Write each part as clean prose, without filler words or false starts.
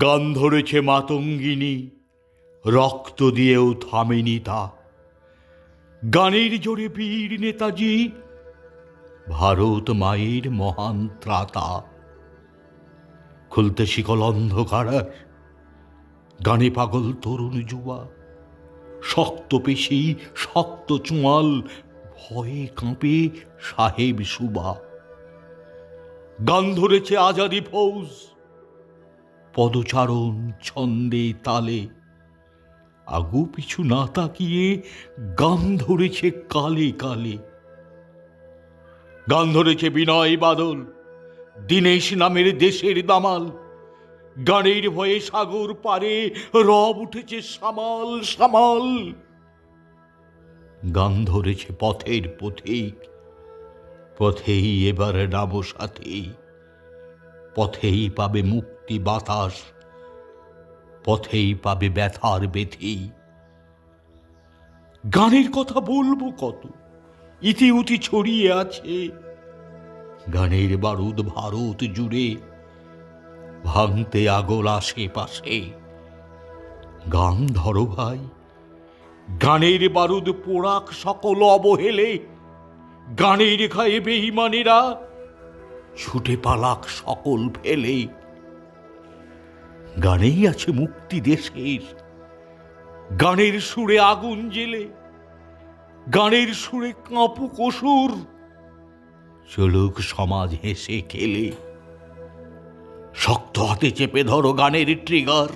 গান ধরেছে মাতঙ্গিনী, রক্ত দিয়েও থামেনি তা। গানের জোরে বীর নেতাজি, ভারত মায়ের মহান ত্রাতা। খুলতে শিকল অন্ধকার, গানে পাগল তরুণ যুবা, শক্ত পেশি শক্ত চোয়াল, ভয়ে কাঁপে সাহেব সুবা। গান ধরেছে আজাদি ফৌজ, পদচারণ ছন্দে তালে, আগু পিছু না তাকিয়ে গান ধরেছে কালে কালে। গান ধরেছে বিনয় বাদল, দীনেশ নামের দেশের দামাল। গানের ভয়ে সাগর পারে রব উঠেছে সামাল সামাল। গান ধরেছে পথের পথিক, পথেই এবার নামো সাথী। পথেই পাবে মুক্তি বাতাস, পথেই পাবে ব্যথার বেথি। গানের কথা বলবো কত, ইতি উতি ছড়িয়ে আছে। গানের বারুদ ভারত জুড়ে, ভাঙতে আগল আশেপাশে। গান ধরো ভাই, গানের বারুদ পোড়াক সকল অবহেলে। গানের গায়ে বেঈমানেরা ছুটে পালাক সকল ফেলে। গানেই আছে মুক্তি দেশের, গানের সুরে আগুন জেলে। গানের সুরে কাঁপুক অসুর, চলুক সমাজ হেসে খেলে। শক্ত হাতে চেপে ধরো গানের ট্রিগার,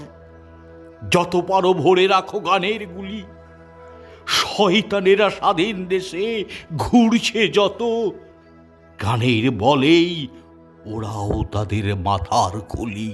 যত পারো ভরে রাখো গানের গুলি। শয়তানেরা স্বাধীন দেশে ঘুরছে যত, গানের বলেই ওরাও তাদের মাথার খুলি।